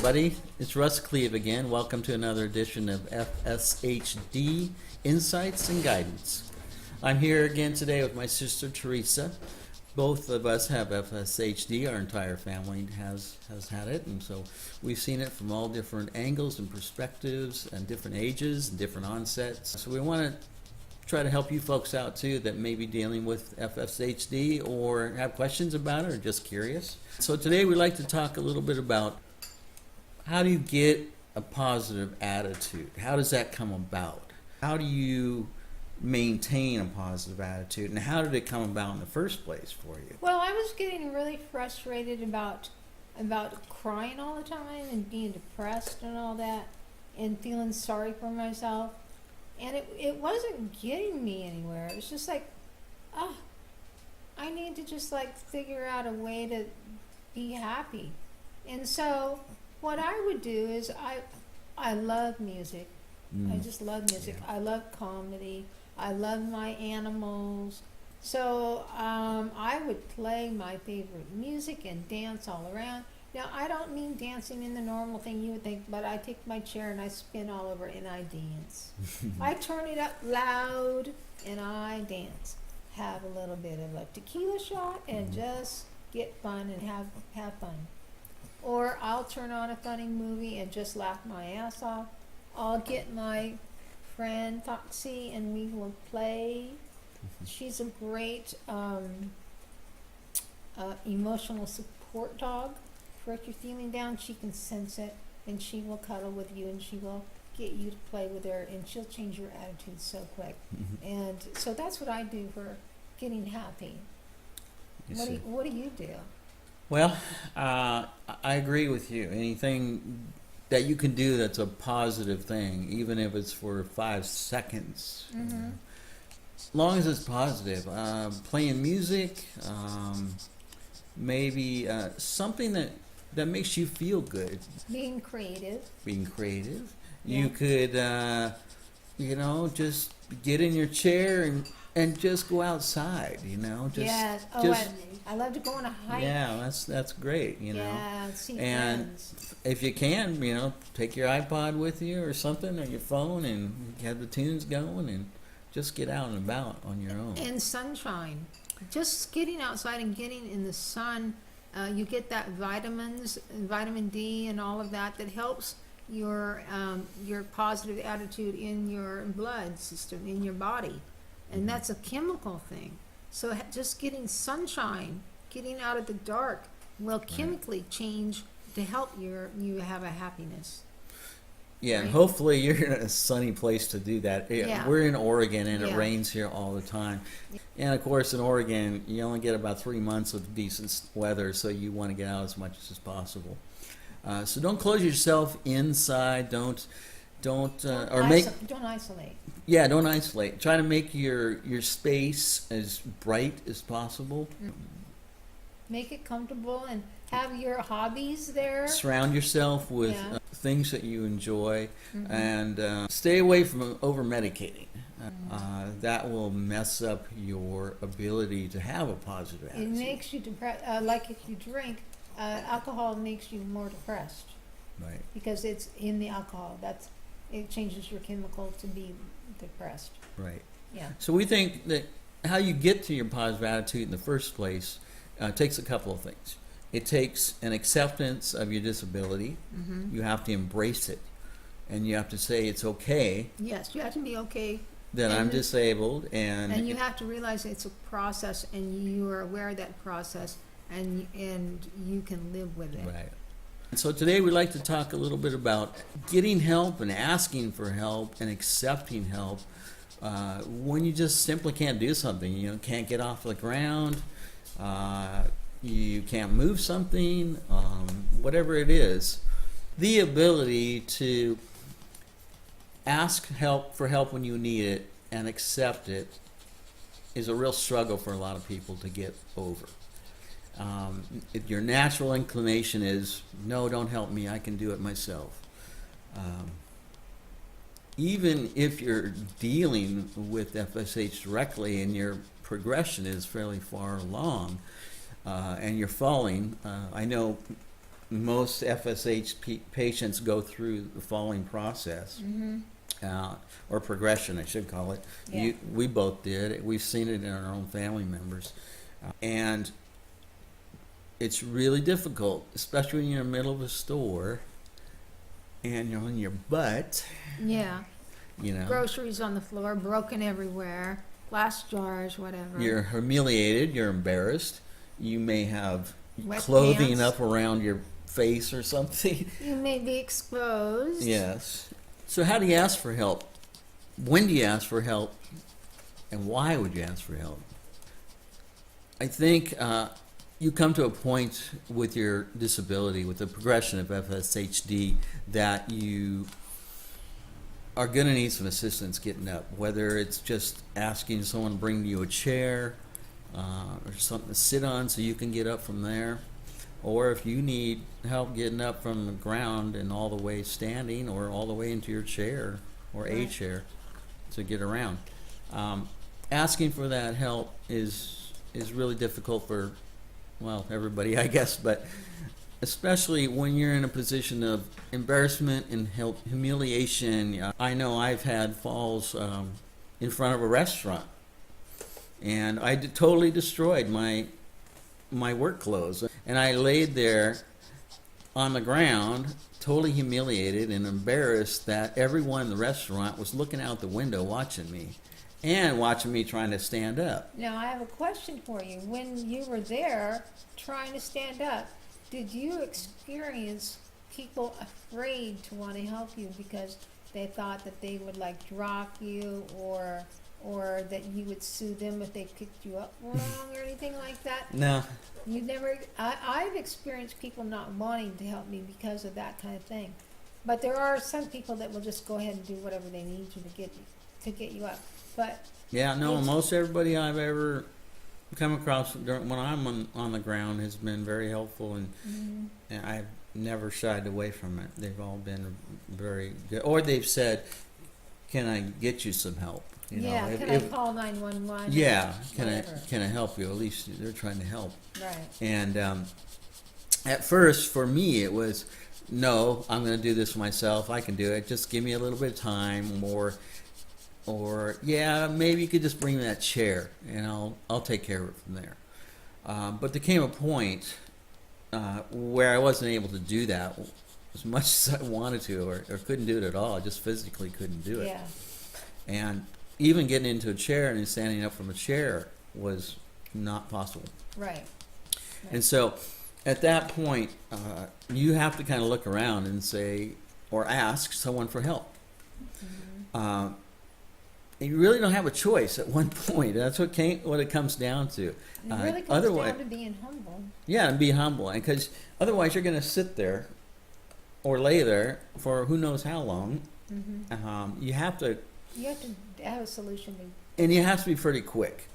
everybody. It's Russ Kleve again. Welcome to another edition of FSHD Insights and Guidance. I'm here again today with my sister Teresa. Both of us have FSHD. Our entire family has had it, and so we've seen it from all different angles and perspectives and different ages and different onsets. So we want to try to help you folks out too that may be dealing with FSHD or have questions about it or just curious. So today we'd like to talk a little bit about how do you get a positive attitude? How does that come about? How do you maintain a positive attitude, and how did it come about in the first place for you? Well, I was getting really frustrated about crying all the time and being depressed and all that and feeling sorry for myself. And it wasn't getting me anywhere. It was just like, I need to just like figure out a way to be happy. And so what I would do is I love music. I just love music. Yeah. I love comedy. I love my animals. So I would play my favorite music and dance all around. Now, I don't mean dancing in the normal thing you would think, but I take my chair and I spin all over and I dance. I turn it up loud and I dance. Have a little bit of a tequila shot and just get fun and have fun. Or I'll turn on a funny movie and just laugh my ass off. I'll get my friend Foxy and we will play. She's a great emotional support dog. For if you're feeling down, she can sense it and she will cuddle with you and she will get you to play with her and she'll change your attitude so quick. And so that's what I do for getting happy. What do you do? Well, I agree with you. Anything that you can do that's a positive thing, even if it's for 5 seconds, as long as it's positive. Playing music, maybe something that makes you feel good. Being creative. Yeah. Yeah. You could, just get in your chair and just go outside, Yes. I love to go on a hike. Yeah, that's great, Yeah, see And friends. if you can, take your iPod with you or something, or your phone, and have the tunes going, and just get out and about on your own. And sunshine. Just getting outside and getting in the sun, you get that vitamins, and vitamin D, and all of that helps your positive attitude in your blood system, in your body, and that's a chemical thing. So just getting sunshine, getting out of the dark, will chemically change to help you have a happiness. Yeah, Right. and hopefully you're in a sunny place to do that. Yeah. We're in Oregon, and it Yeah. rains here all the time. And of course, in Oregon, you only get about 3 months of decent weather, so you want to get out as much as possible. So don't close yourself inside. Don't isolate. Yeah, don't isolate. Try to make your space as bright as possible. Make it comfortable and have your hobbies there. Surround yourself with Yeah. things that you enjoy, and stay away from over medicating. That will mess up your ability to have a positive It attitude. makes you depressed. Like if you drink, alcohol makes you more depressed Right. because it's in the alcohol. It changes your chemical to be depressed. Right. Yeah. So we think that how you get to your positive attitude in the first place takes a couple of things. It takes an acceptance of your disability. You have to embrace it, and you have to say it's okay Yes, you have to be okay, that I'm And- disabled, and you have to realize it's a process, and you are aware of that process, and you can live with it. Right. So today we'd like to talk a little bit about getting help and asking for help and accepting help when you just simply can't do something. Can't get off the ground, you can't move something, whatever it is. The ability to ask for help when you need it and accept it is a real struggle for a lot of people to get over. If your natural inclination is, no, don't help me, I can do it myself. Even if you're dealing with FSH directly and your progression is fairly far along, and you're falling, I know most FSH patients go through the following process, or progression, I should call it. Yeah. We both did. We've seen it in our own family members. And it's really difficult, especially when you're in the middle of a store and you're on your butt, Yeah. you know. Groceries on the floor, broken everywhere, glass jars, whatever. You're humiliated, you're embarrassed. You may have Wet clothing pants. up around your face or something. You may be exposed. Yes. So how do you ask for help? When do you ask for help? And why would you ask for help? I think you come to a point with your disability, with the progression of FSHD, that you are going to need some assistance getting up, whether it's just asking someone to bring you a chair or something to sit on so you can get up from there, or if you need help getting up from the ground and all the way standing or all the way into your chair or a Right. chair to get around. Asking for that help is really difficult for, well, everybody, I guess, but especially when you're in a position of embarrassment and humiliation. I know I've had falls in front of a restaurant, and I totally destroyed my work clothes, and I laid there on the ground, totally humiliated and embarrassed that everyone in the restaurant was looking out the window watching me, and watching me trying to stand up. Now, I have a question for you. When you were there trying to stand up, did you experience people afraid to want to help you because they thought that they would like drop you or that you would sue them if they picked you up wrong or anything like that? No. You never. I've experienced people not wanting to help me because of that kind of thing, but there are some people that will just go ahead and do whatever they need to get you up. But Yeah, no, It's- most everybody I've ever come across when I'm on the ground has been very helpful, and I've never shied away from it. They've all been very good. Or they've said, can I get you some help? You yeah, know, can I call 911? yeah, can Whatever. I help you? At least they're trying to help. Right. And at first, for me, it was, no, I'm going to do this myself. I can do it. Just give me a little bit of time, or yeah, maybe you could just bring me that chair, and I'll take care of it from there. But there came a point where I wasn't able to do that as much as I wanted to, or couldn't do it at all. I just physically couldn't do it. Yeah. And even getting into a chair and standing up from a chair was not possible. Right. And so at that point, you have to kind of look around and say, or ask someone for help. You really don't have a choice at one point. That's what it comes down to. It really comes Otherwise, down to being humble. yeah, and be humble, and because otherwise you're going to sit there or lay there for who knows how long. You have to, You have to have a solution. and you have to be pretty quick,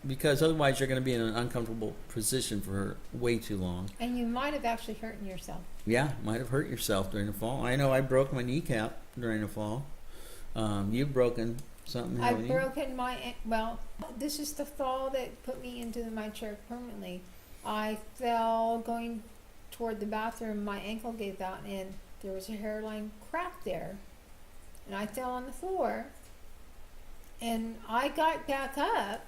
because otherwise you're going to be in an uncomfortable position for way too long. And you might have actually hurt yourself. Yeah, might have hurt yourself during the fall. I know I broke my kneecap during the fall. You've broken something, haven't I've you? broken well, this is the fall that put me into my chair permanently. I fell going toward the bathroom, my ankle gave out, and there was a hairline crack there. And I fell on the floor, and I got back up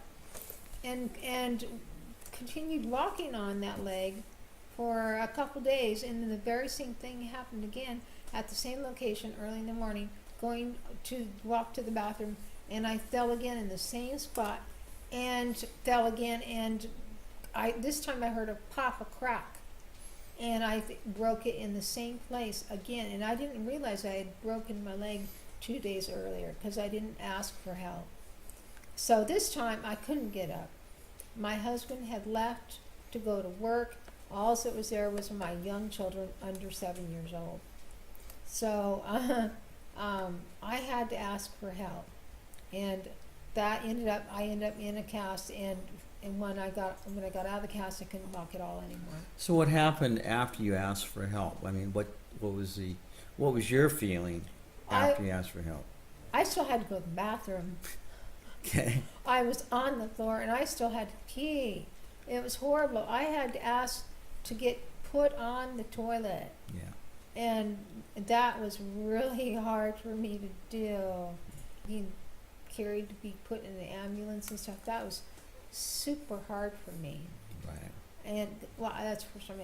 and continued walking on that leg for a couple days, and then the very same thing happened again at the same location early in the morning, going to walk to the bathroom, and I fell again in the same spot and fell again, and this time I heard a pop, a crack, and I broke it in the same place again, and I didn't realize I had broken my leg 2 days earlier because I didn't ask for help. So this time I couldn't get up. My husband had left to go to work. All that was there was my young children under 7 years old. So I had to ask for help, and that I ended up in a cast, and when I got out of the cast, I couldn't walk at all anymore. So what happened after you asked for help? I mean, what was your feeling after you asked for help? I still had to go to the bathroom. Okay. I was on the floor, and I still had to pee. It was horrible. I had to ask to get put on the toilet. Yeah. And that was really hard for me to do. Being carried to be put in the ambulance and stuff, that was super hard for me. Right. And well, that's the first time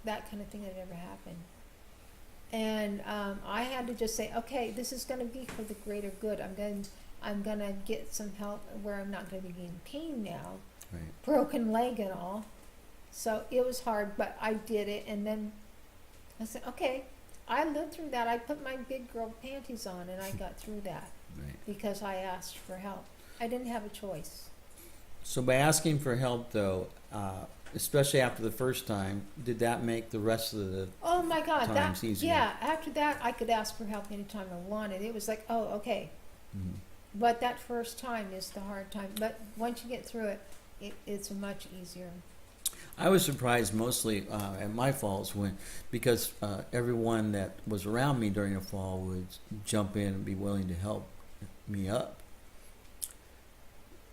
that kind of thing had ever happened. And I had to just say, okay, this is going to be for the greater good. I'm going to get some help where I'm not going to be in pain now. Right. Broken leg and all. So it was hard, but I did it. And then I said, okay, I lived through that. I put my big girl panties on and I got through that Right. because I asked for help. I didn't have a choice. So by asking for help, though, especially after the first time, did that make the rest of the Oh my God, times easier? yeah, after that I could ask for help anytime I wanted. It was like, oh, okay. Mhm. But that first time is the hard time. But once you get through it, it's much easier. I was surprised mostly at my falls because everyone that was around me during a fall would jump in and be willing to help me up.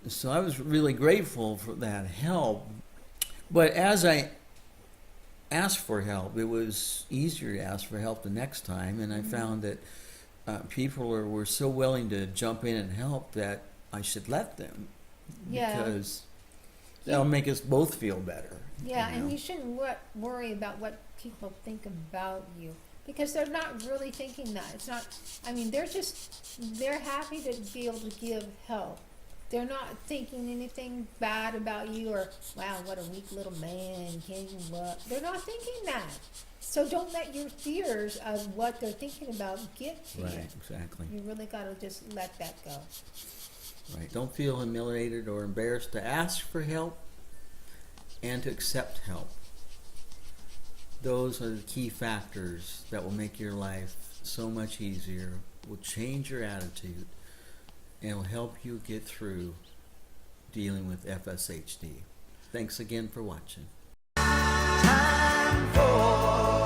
So I was really grateful for that help. But as I asked for help, it was easier to ask for help the next time, and I found that people were so willing to jump in and help that I should let them. Yeah. Because that'll make us both feel better. Yeah, you and know? you shouldn't worry about what people think about you because they're not really thinking that. It's not, I mean, they're happy to be able to give help. They're not thinking anything bad about you or, wow, what a weak little man, can't even look. They're not thinking that. So don't let your fears of what they're thinking about get to you. Right, exactly. You really got to just let that go. Right. Don't feel humiliated or embarrassed to ask for help and to accept help. Those are the key factors that will make your life so much easier, will change your attitude, and will help you get through dealing with FSHD. Thanks again for watching. Time for